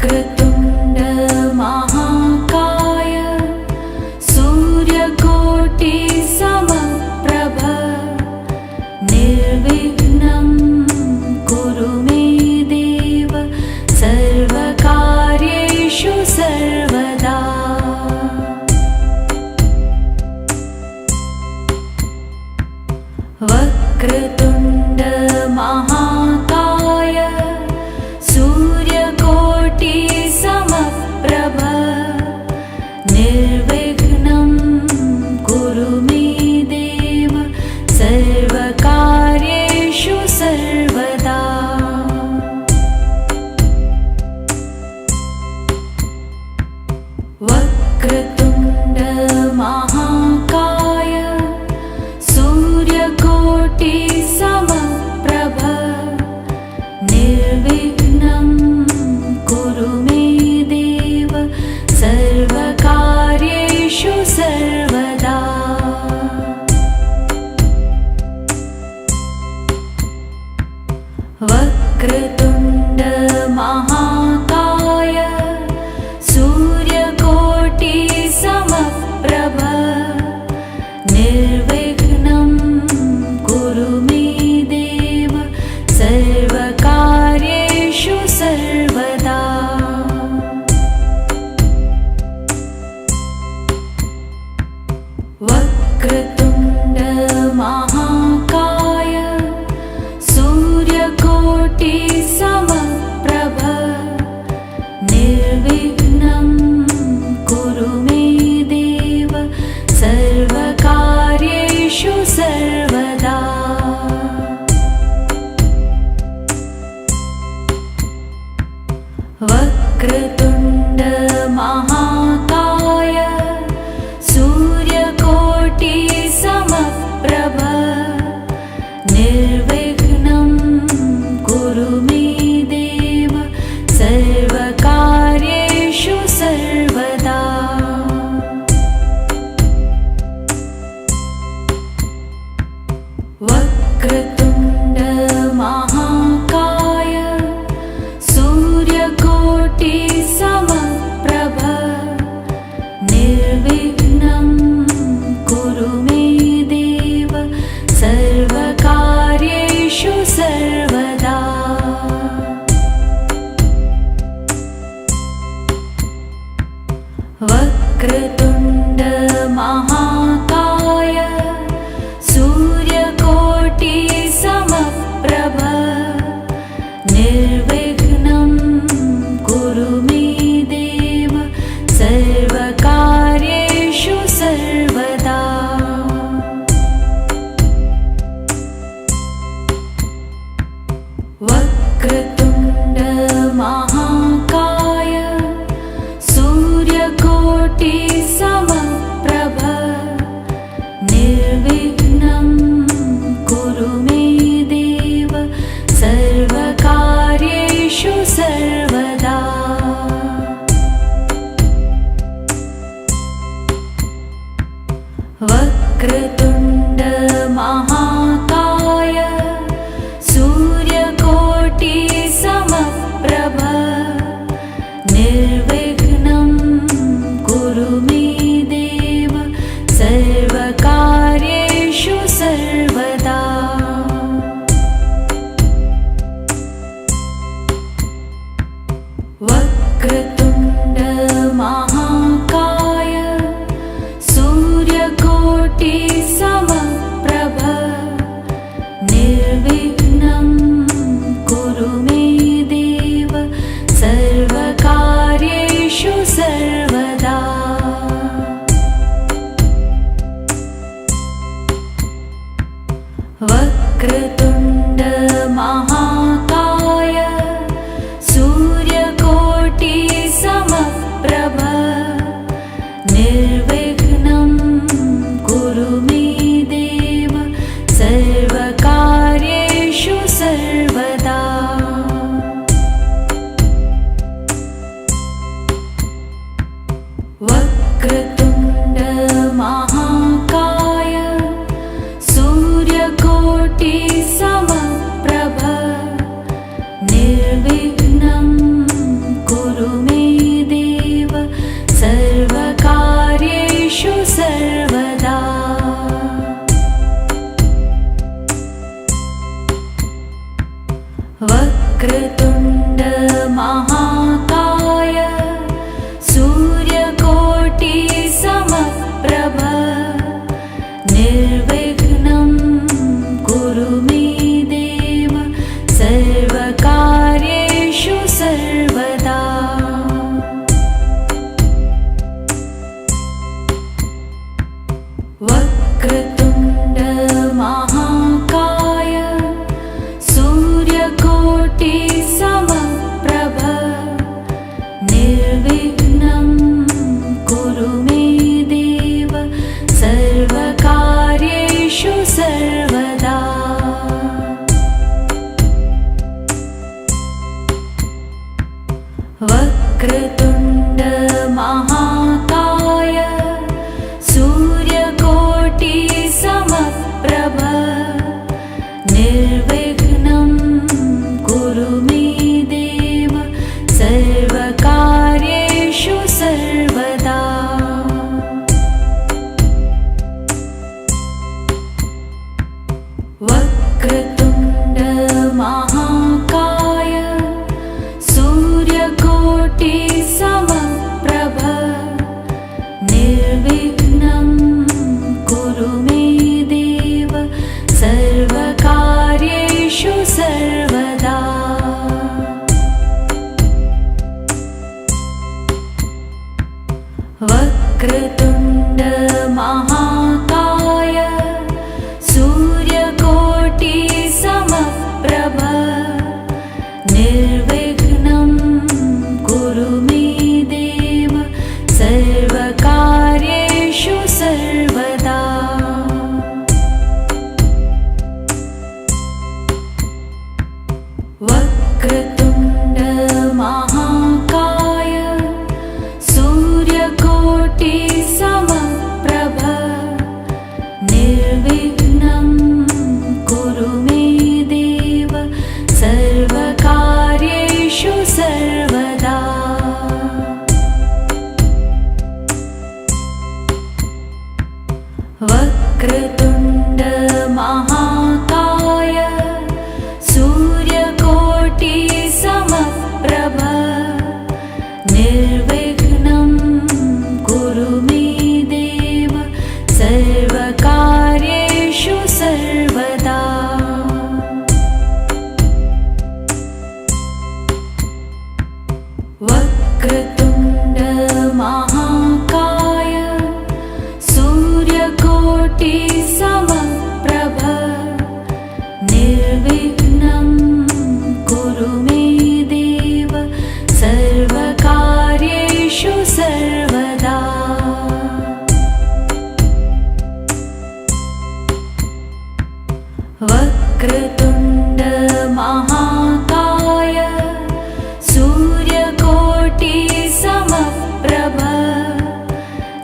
वक्रतुण्ड महाकाय सूर्यकोटि समप्रभ निर्विघ्नं कुरु मे देव सर्वकार्येषु सर्वदा। वक्रतुण्ड महाकाय सूर्यकोटि समप्रभ निर्विघ्नं कुरु मे देव सर्वकार्येषु सर्वदा। वक्रतुण्ड महाकाय सूर्यकोटि समप्रभ निर्विघ्नं कुरु मे देव सर्वकार्येषु सर्वदा। वक्रतुण्ड महाकाय सूर्यकोटि समप्रभ निर्विघ्नं कुरु मे देव सर्वकार्येषु सर्वदा। वक्रतुण्ड महाकाय सूर्यकोटि समप्रभ निर्विघ्नं कुरु मे देव सर्वकार्येषु सर्वदा। वक्रतुण्ड महाकाय सूर्यकोटि समप्रभ निर्विघ्नं कुरु मे देव सर्वकार्येषु सर्वदा। वक्रतुण्ड महाकाय सूर्यकोटि समप्रभ निर्विघ्नं कुरु मे देव सर्वकार्येषु सर्वदा। वक्रतुण्ड महाकाय सूर्यकोटि समप्रभ निर्विघ्नं कुरु मे देव सर्वकार्येषु सर्वदा। वक्रतुण्ड महाकाय सूर्यकोटि समप्रभ निर्विघ्नं कुरु मे देव सर्वकार्येषु सर्वदा। वक्रतुण्ड महाकाय सूर्यकोटि समप्रभ निर्विघ्नं कुरु मे देव सर्वकार्येषु सर्वदा। वक्रतुण्ड महाकाय सूर्यकोटि समप्रभ निर्विघ्नं कुरु मे देव सर्वकार्येषु सर्वदा। वक्रतुण्ड महाकाय सूर्यकोटि समप्रभ निर्विघ्नं कुरु मे देव सर्वकार्येषु सर्वदा। वक्रतुण्ड वक्रतुण्ड महाकाय सूर्यकोटि समप्रभ निर्विघ्नं कुरु मे देव सर्वकार्येषु सर्वदा। वक्रतुण्ड महाकाय सूर्यकोटि समप्रभ निर्विघ्नं कुरु मे देव सर्वकार्येषु सर्वदा। वक्रतुण्ड महाकाय सूर्यकोटि समप्रभ निर्विघ्नं कुरु मे देव सर्वकार्येषु सर्वदा। वक्रतुण्ड महाकाय सूर्यकोटि समप्रभ निर्विघ्नं कुरु मे देव सर्वकार्येषु सर्वदा। वक्रतुण्ड महाकाय सूर्यकोटि समप्रभ निर्विघ्नं कुरु मे देव सर्वकार्येषु सर्वदा। वक्रतुण्ड महाकाय सूर्यकोटि समप्रभ निर्विघ्नं कुरु मे देव सर्वकार्येषु सर्वदा। वक्रतुण्ड महाकाय सूर्यकोटि समप्रभ निर्विघ्नं कुरु मे देव सर्वकार्येषु सर्वदा। वक्रतुण्ड महाकाय सूर्यकोटि समप्रभ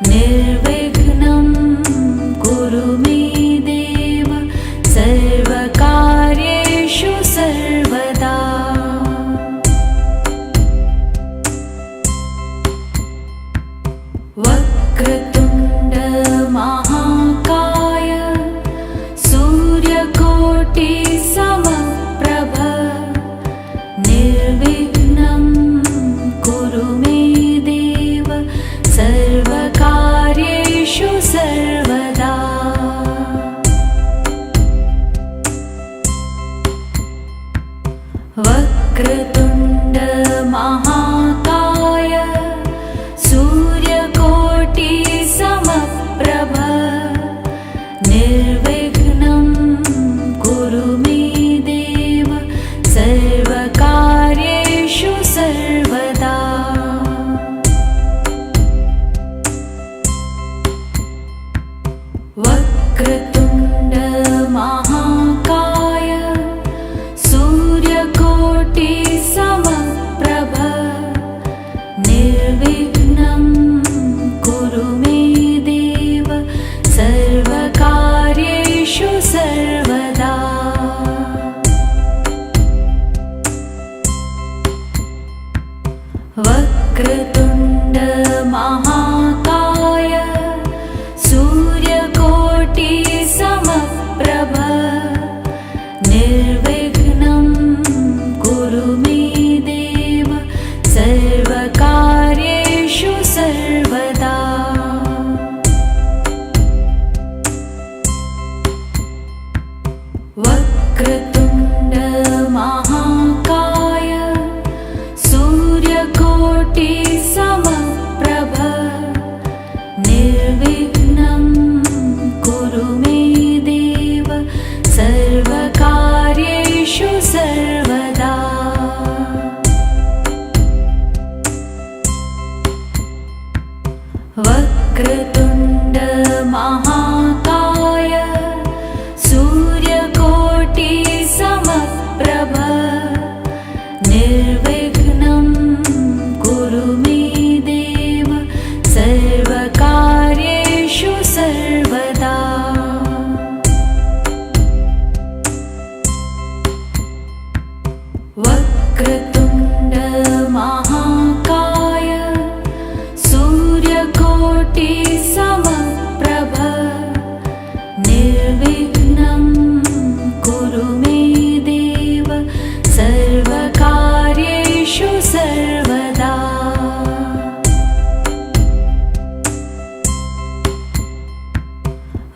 निर्विघ्नं कुरु मे देव सर्वकार्येषु सर्वदा। वक्रतुण्ड महाकाय सूर्यकोटि समप्रभ निर्विघ्नं कुरु मे देव सर्वकार्येषु सर्वदा। वक्रतुण्ड महाकाय सूर्यकोटि समप्रभ निर्विघ्नं कुरु मे देव सर्वकार्येषु सर्वदा। वक्रतुण्ड महाकाय सूर्यकोटि समप्रभ निर्विघ्नं कुरु मे देव सर्वकार्येषु सर्वदा। वक्रतुण्ड महाकाय सूर्यकोटि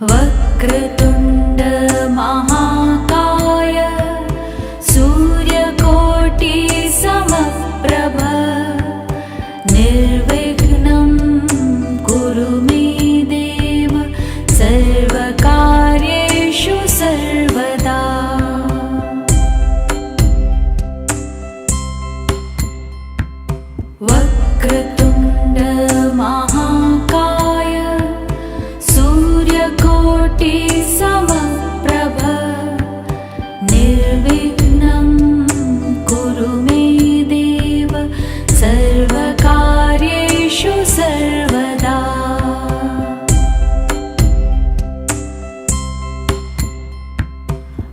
वक्रतुण्ड महाकाय सूर्यकोटि समप्रभ निर्विघ्नं कुरु मे देव सर्वकार्येषु सर्वदा। वक्रतुण्ड महाकाय सूर्यकोटि समप्रभ निर्विघ्नं कुरु मे देव सर्वकार्येषु सर्वदा।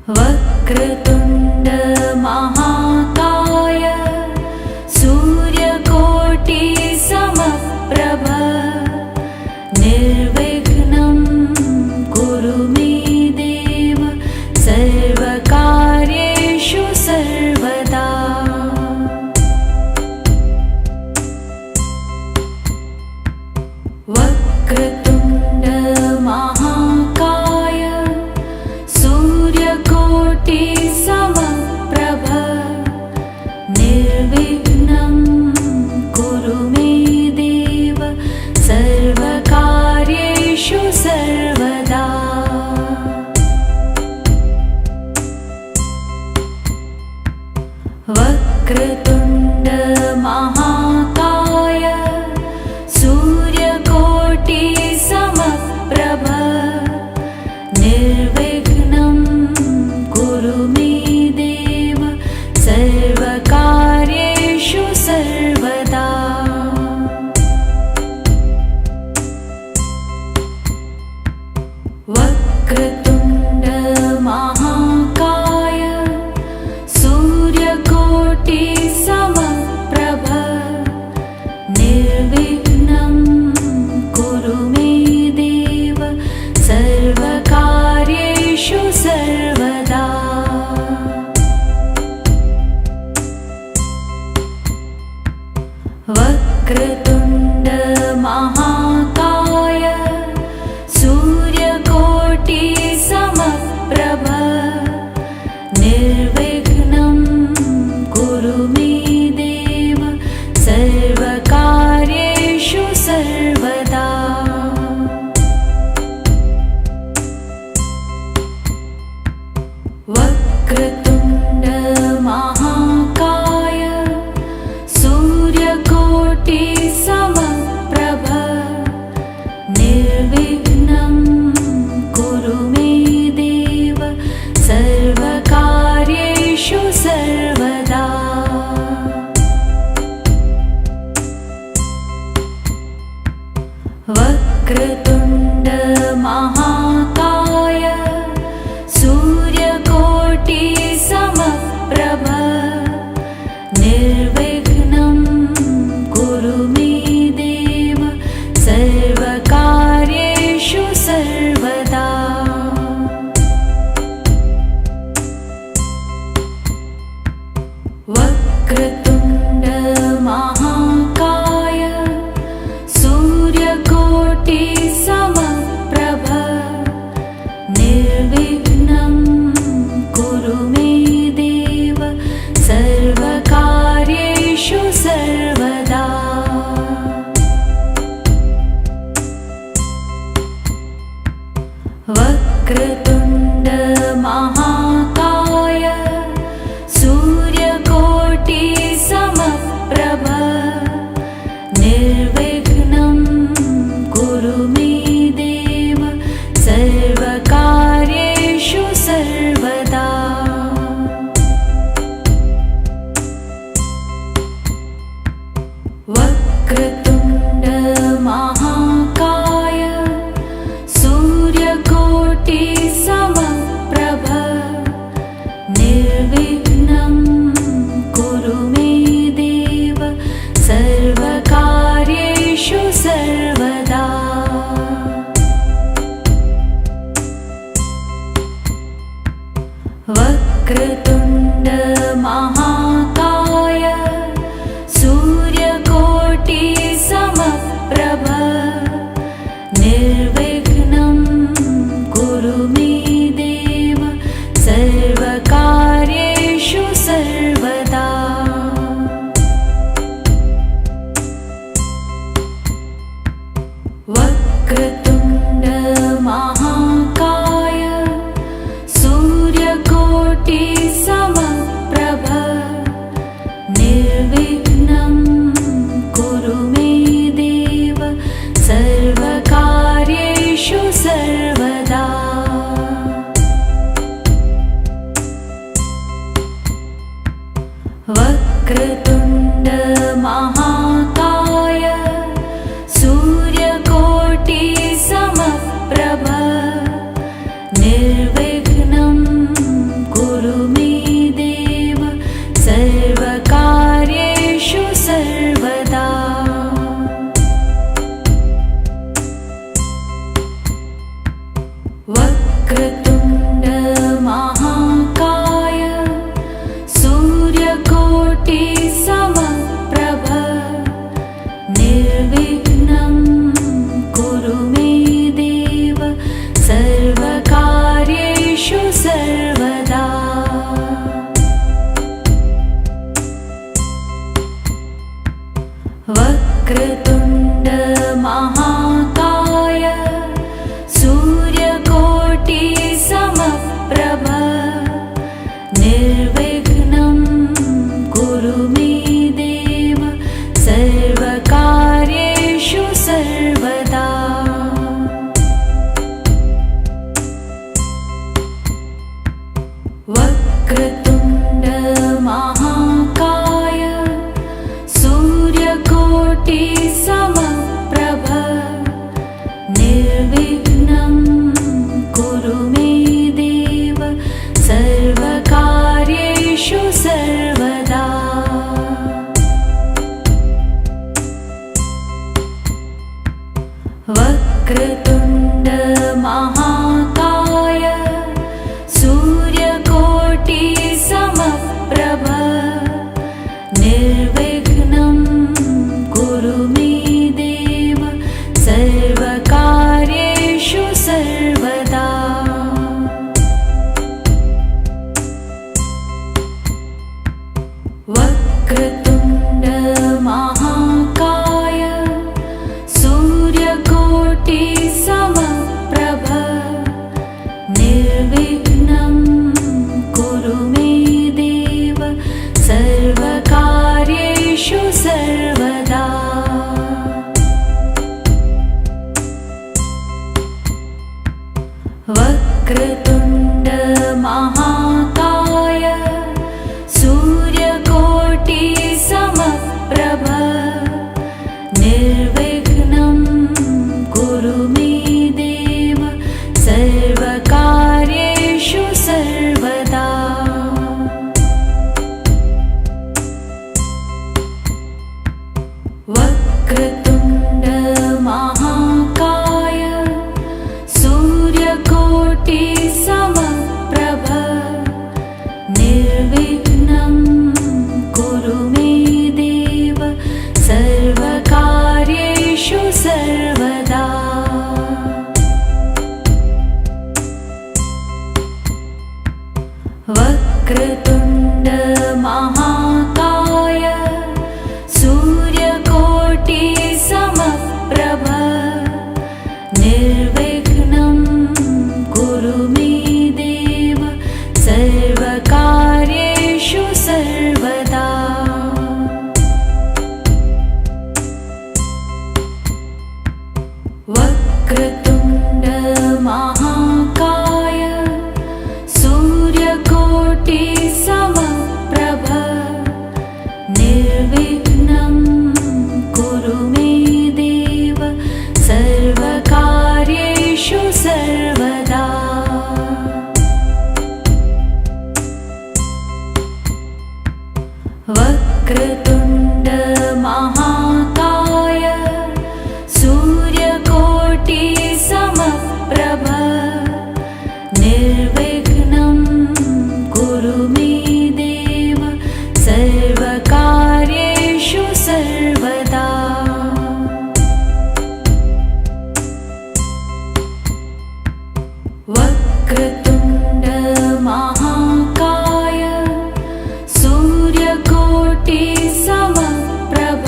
वक्रतुण्ड महाकाय सूर्यकोटि समप्रभ निर्विघ्नं कुरु मे देव सर्वकार्येषु सर्वदा। वक्रतुण्ड महाकाय सूर्यकोटि समप्रभ निर्विघ्नं कुरु मे देव सर्वकार्येषु सर्वदा। वक्रतुण्ड महाकाय सूर्यकोटि समप्रभ निर्विघ्नं कुरु मे देव सर्वकार्येषु सर्वदा। वक्रतुण्ड महाकाय सूर्यकोटि समप्रभ निर्विघ्नं कुरु मे देव सर्वकार्येषु सर्वदा। वक्रतुण्ड महाकाय सूर्यकोटि समप्रभ निर्विघ्नं कुरु मे देव सर्वकार्येषु सर्वदा। वक्रतुण्ड महाकाय सूर्यकोटि समप्रभ निर्विघ्नं कुरु मे देव सर्वकार्येषु सर्वदा। वक्रतुण्ड महाकाय सूर्यकोटि समप्रभ निर्विघ्नं कुरु मे देव सर्वकार्येषु सर्वदा। वक्रतुण्ड महाकाय सूर्यकोटि समप्रभ निर्विघ्नं कुरु मे देव सर्वकार्येषु सर्वदा। वक्रतुण्ड महाकाय सूर्यकोटि समप्रभ निर्विघ्नं कुरु मे देव सर्वकार्येषु सर्वदा। वक्रतुण्ड महाकाय सूर्यकोटि समप्रभ निर्विघ्नं कुरु मे देव सर्वकार्येषु सर्वदा। वक्रतुण्ड महाकाय सूर्यकोटि समप्रभ निर्विघ्नं वक्रतुण्ड महाकाय सूर्यकोटि समप्रभ निर्विघ्नं कुरु मे देव सर्वकार्येषु सर्वदा। वक्रतुण्ड महाकाय सूर्यकोटि समप्रभ निर्विघ्नं कुरु मे देव सर्वकार्येषु सर्वदा। वक्रतुण्ड महाकाय सूर्यकोटि समप्रभ निर्विघ्नं कुरु मे देव सर्वकार्येषु सर्वदा। वक्रतुण्ड महाकाय सूर्यकोटि समप्रभ निर्विघ्नं कुरु मे देव सर्वकार्येषु सर्वदा। वक्रतुण्ड महाकाय सूर्यकोटि समप्रभ निर्विघ्नं कुरु मे देव सर्वकार्येषु सर्वदा। वक्रतुण्ड महाकाय सूर्यकोटि समप्रभ निर्विघ्नं कुरु मे देव सर्वकार्येषु सर्वदा। वक्रतुण्ड महाकाय सूर्यकोटि समप्रभ निर्विघ्नं कुरु मे देव सर्वकार्येषु सर्वदा। वक्रतुण्ड महाकाय सूर्यकोटि समप्रभ निर्विघ्नं कुरु मे देव सर्वकार्येषु सर्वदा। वक्रतुण्ड महाकाय सूर्यकोटि समप्रभ निर्विघ्नं कुरु मे देव सर्वकार्येषु सर्वदा। वक्रतुण्ड महाकाय सूर्यकोटि समप्रभ निर्विघ्नं कुरु मे देव सर्वकार्येषु सर्वदा। वक्रतुण्ड महाकाय सूर्यकोटि समप्रभ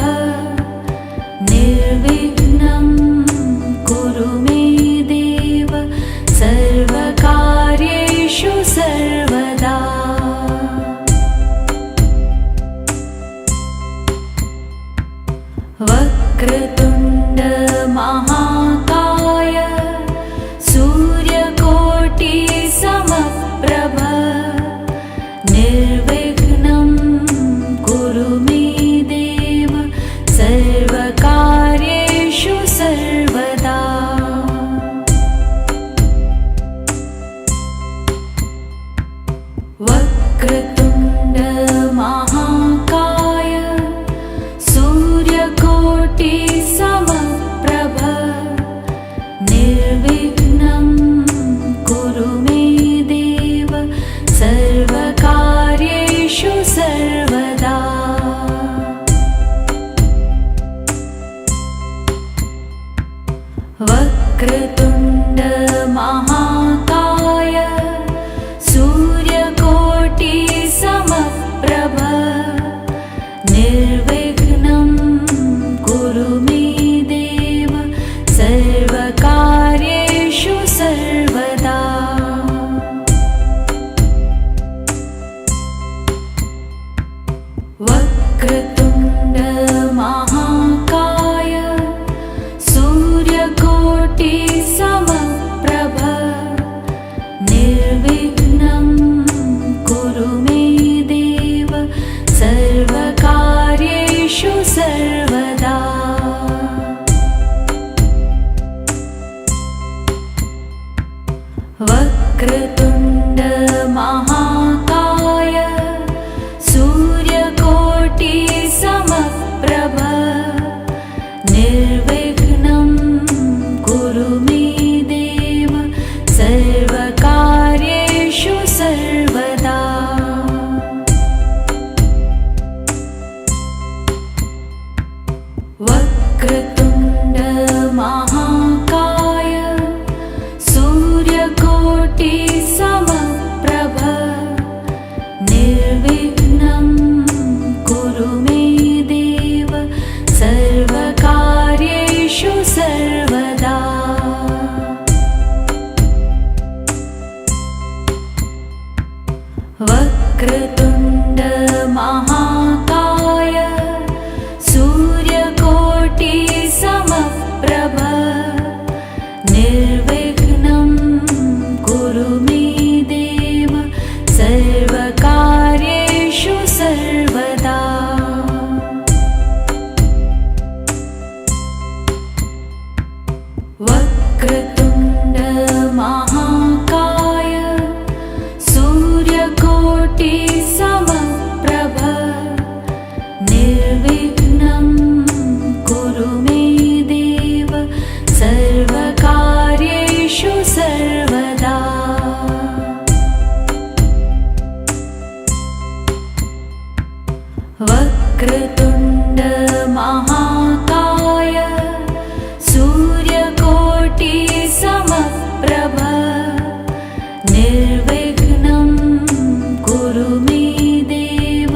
निर्विघ्नं कुरु मे देव सर्वकार्येषु सर्वदा। वक्रतुण्ड महाकाय सूर्यकोटि वक्रतुण्ड महाकाय सूर्यकोटि समप्रभ निर्विघ्नं कुरु मे देव सर्वकार्येषु सर्वदा। वक्रतुण्ड महाकाय सूर्यकोटि समप्रभ निर्विघ्नं कुरु मे देव सर्वकार्येषु सर्वदा। वक्रतुण्ड महाकाय सूर्यकोटि समप्रभ निर्विघ्नं कुरु मे देव सर्वकार्येषु सर्वदा। वक्रतुण्ड महाकाय सूर्यकोटि समप्रभ निर्विघ्नं कुरु मे देव सर्वकार्येषु सर्वदा। वक्रतुण्ड महाकाय सूर्यकोटि समप्रभ निर्विघ्नं कुरु मे देव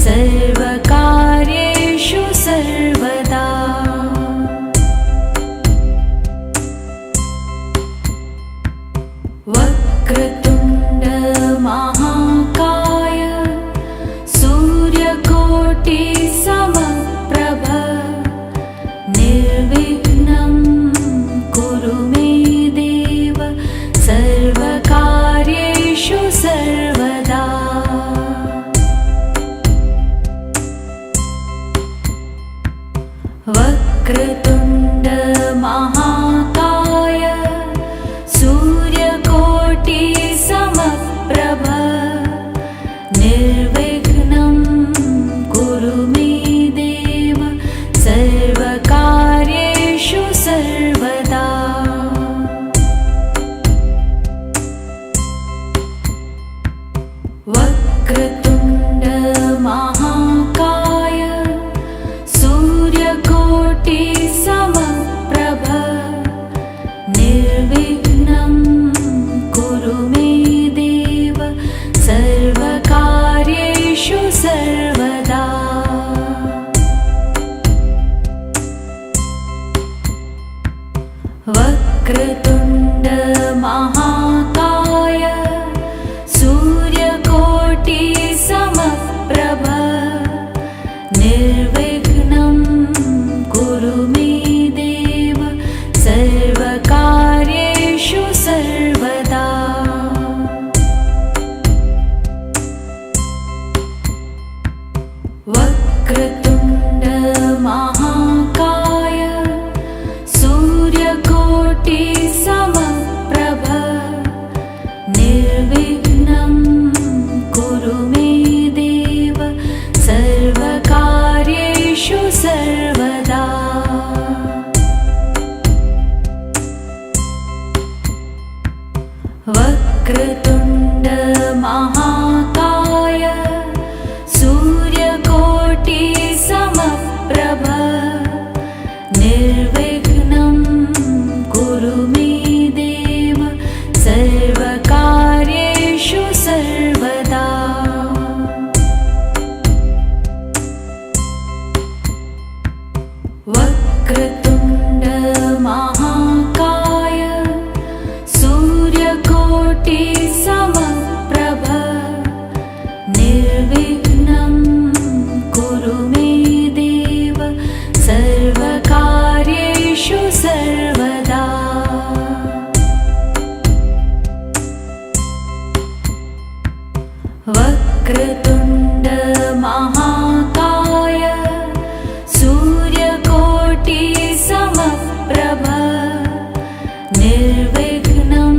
सर्वकार्येषु सर्वदा। वक्रतुण्ड महाकाय सूर्यकोटि समप्रभ निर्विघ्नं कुरु मे देव सर्वकार्येषु सर्वदा। वक्रतुण्ड महाकाय सूर्यकोटि समप्रभ निर्विघ्नं कुरु मे देव सर्वकार्येषु सर्वदा। वक्रतुण्ड महाकाय सूर्यकोटि समप्रभ निर्विघ्नं कुरु मे देव सर्वकार्येषु सर्वदा। वक्रतुण्ड महाकाय सूर्यकोटि समप्रभ निर्विघ्नं कुरु मे देव सर्वकार्येषु सर्वदा। वक्रतुण्ड महाकाय सूर्यकोटि समप्रभ निर्विघ्नं कुरु मे देव सर्वकार्येषु सर्वदा। वक्रतुण्ड महाकाय सूर्यकोटि समप्रभ निर्विघ्नं कुरु मे देव सर्वकार्येषु सर्वदा। वक्रतुण्ड महाकाय सूर्यकोटि समप्रभ निर्विघ्नं कुरु मे देव सर्वकार्येषु सर्वदा। वक्रतुण्ड महाकाय सूर्यकोटि समप्रभ निर्विघ्नं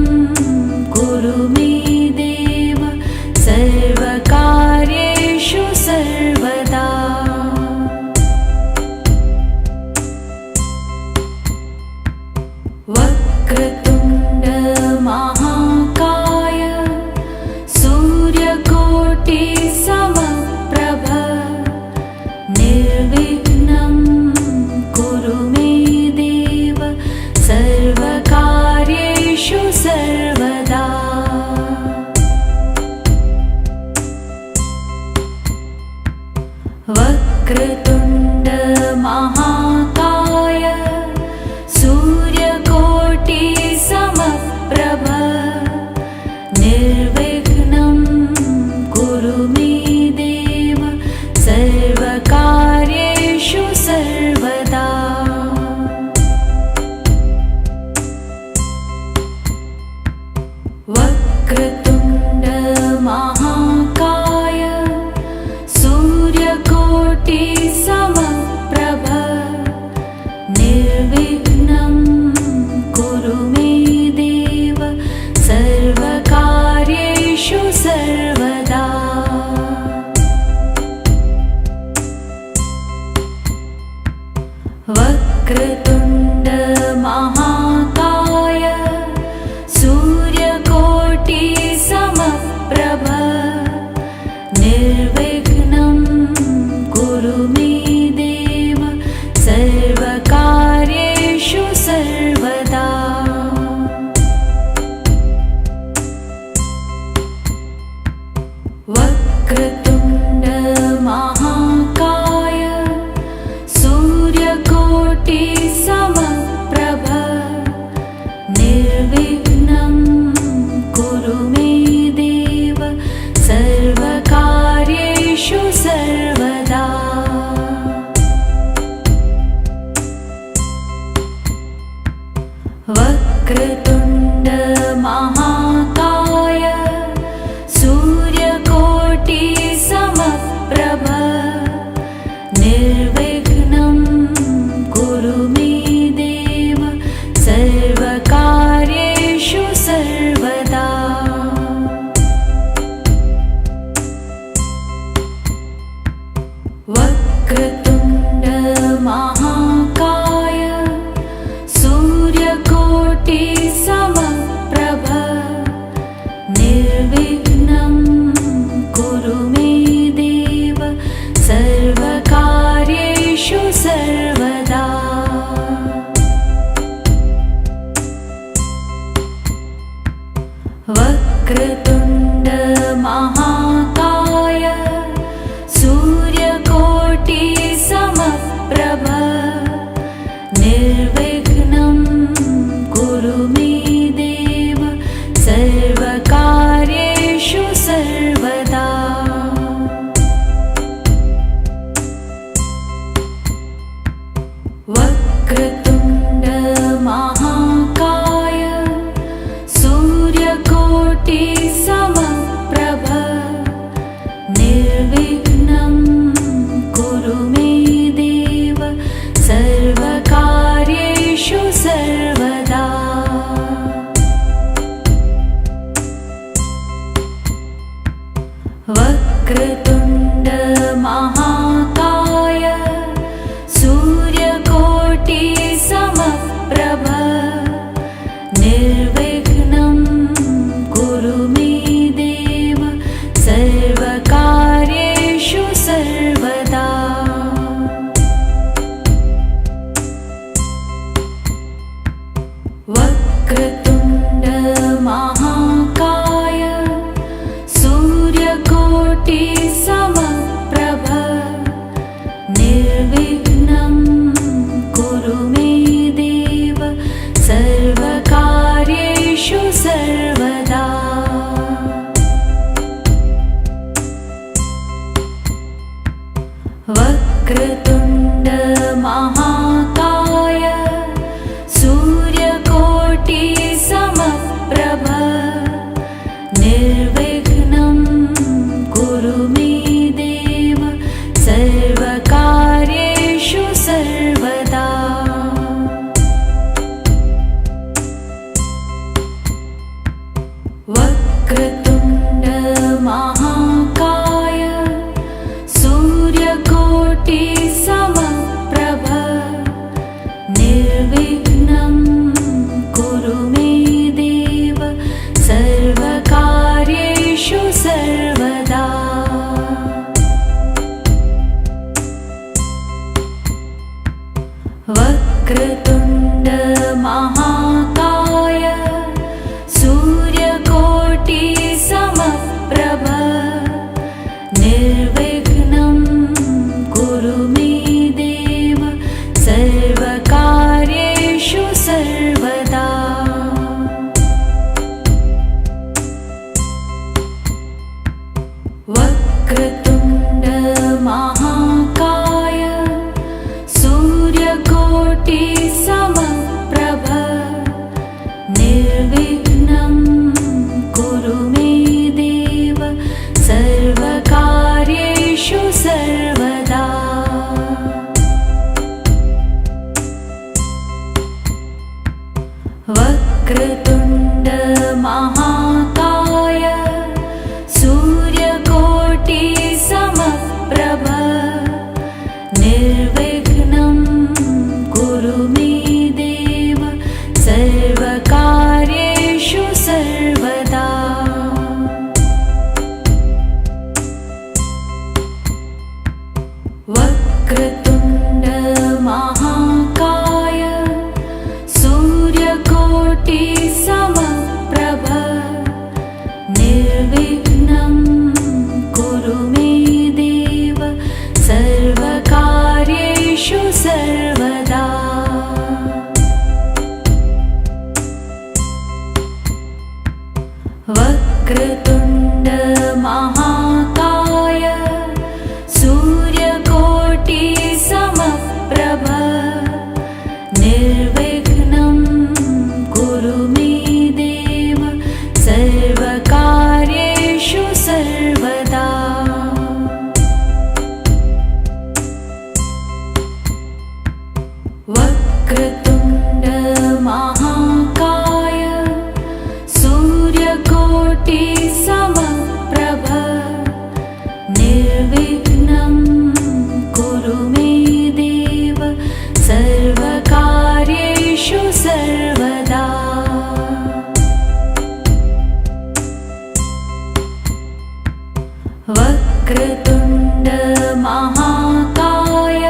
महाकाय सूर्यकोटि समप्रभ निर्विघ्नं कुरु मे देव सर्वकार्येषु सर्वदा। वक्रतुण्ड महाकाय सूर्यकोटि समप्रभ निर्विघ्नं कुरु मे देव सर्वकार्येषु सर्वदा। वक्रतुण्ड महाकाय सूर्यकोटि समप्रभ निर्विघ्नं कुरु मे देव सर्वकार्येषु सर्वदा। वक्रतुण्ड महाकाय सूर्यकोटि समप्रभ निर्विघ्नं कुरु मे देव सर्वकार्येषु सर्वदा। वक्रतुण्ड महाकाय सूर्यकोटि समप्रभ निर्विघ्नं कुरु मे देव सर्वकार्येषु सर्वदा। वक्रतुण्ड महाकाय सूर्यकोटि समप्रभ निर्विघ्नं कुरु मे देव सर्वकार्येषु सर्वदा। वक्रतुण्ड महाकाय सूर्यकोटि समप्रभ निर्विघ्नं कुरु मे देव सर्वकार्येषु सर्वदा। वक्रतुण्ड महाकाय सूर्यकोटि समप्रभ निर्विघ्नं कुरु मे देव सर्वकार्येषु सर्वदा। वक्रतुण्ड महाकाय सूर्यकोटि समप्रभ निर्विघ्नं कुरु मे देव सर्वकार्येषु सर्वदा। वक्रतुण्ड महाकाय सूर्यकोटि समप्रभ निर्विघ्नं कुरु मे देव सर्वकार्येषु सर्वदा। वक्रतुण्ड महाकाय सूर्यकोटि समप्रभ निर्विघ्नं कुरु मे देव सर्वकार्येषु सर्वदा। वक्रतुण्ड महाकाय सूर्यकोटि समप्रभ वक्रतुण्ड महाकाय सूर्यकोटि समप्रभ निर्विघ्नं कुरु मे देव सर्वकार्येषु सर्वदा। वक्रतुण्ड महाकाय सूर्यकोटि समप्रभ निर्विघ्नं कुरु मे देव सर्वकार्येषु सर्वदा। वक्रतुण्ड महाकाय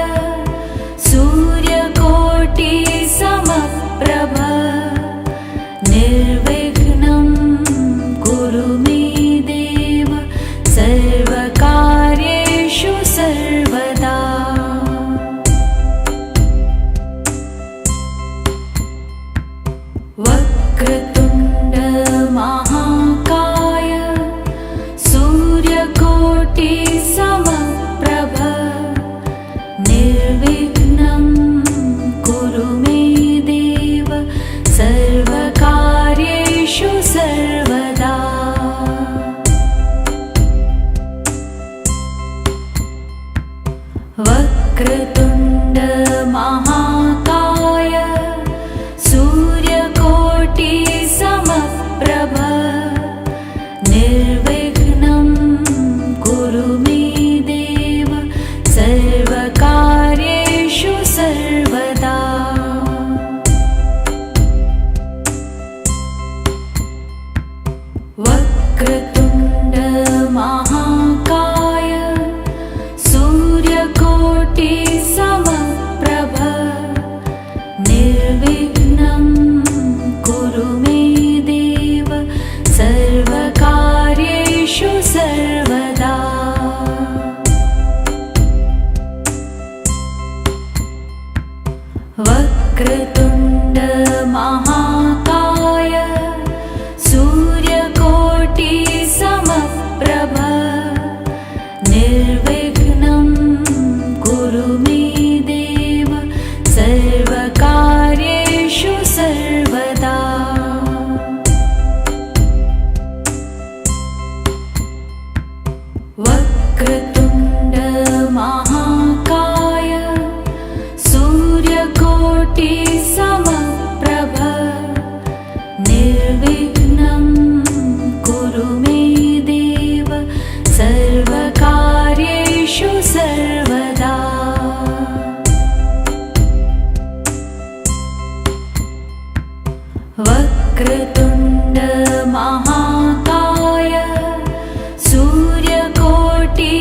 सूर्यकोटि समप्रभ निर्विघ्नं कुरु मे देव सर्वकार्येषु सर्वदा। वक्रतुण्ड महाकाय सूर्यकोटि समप्रभ निर्विघ्नं कुरु मे देव सर्वकार्येषु सर्वदा। वक्रतुण्ड महाकाय सूर्यकोटि समप्रभ निर्विघ्नं कुरु मे देव सर्वकार्येषु सर्वदा। वक्रतुण्ड महाकाय सूर्यकोटि समप्रभ निर्विघ्नं कुरु मे देव सर्वकार्येषु सर्वदा। वक्रतुण्ड महाकाय सूर्यकोटि समप्रभ निर्विघ्नं कुरु मे देव सर्वकार्येषु सर्वदा। वक्रतुण्ड महाकाय सूर्यकोटि समप्रभ निर्विघ्नं कुरु मे देव सर्वकार्येषु सर्वदा। वक्रतुण्ड महाकाय सूर्यकोटि समप्रभ निर्विघ्नं कुरु मे देव सर्वकार्येषु सर्वदा। वक्रतुण्ड महाकाय सूर्यकोटि समप्रभ निर्विघ्नं कुरु मे देव सर्वकार्येषु सर्वदा। वक्रतुण्ड महाकाय सूर्यकोटि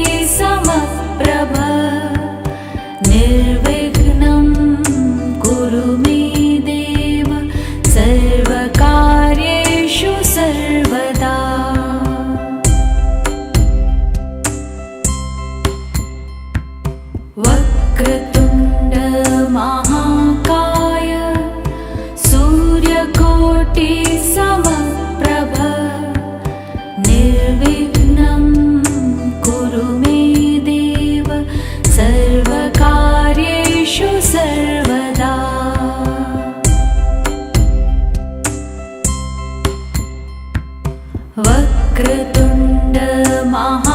समप्रभ निर्विघ्नं कुरु मे देव सर्वकार्येषु सर्वदा। महाकाय सूर्यकोटि समप्रभ निर्विघ्नं कुरु मे देव सर्वकार्येषु सर्वदा। वक्रतुण्ड महाकाय सूर्यकोटि समप्रभ निर्विघ्नं कुरु मे देव सर्वकार्येषु सर्वदा। वक्रतुण्ड महाकाय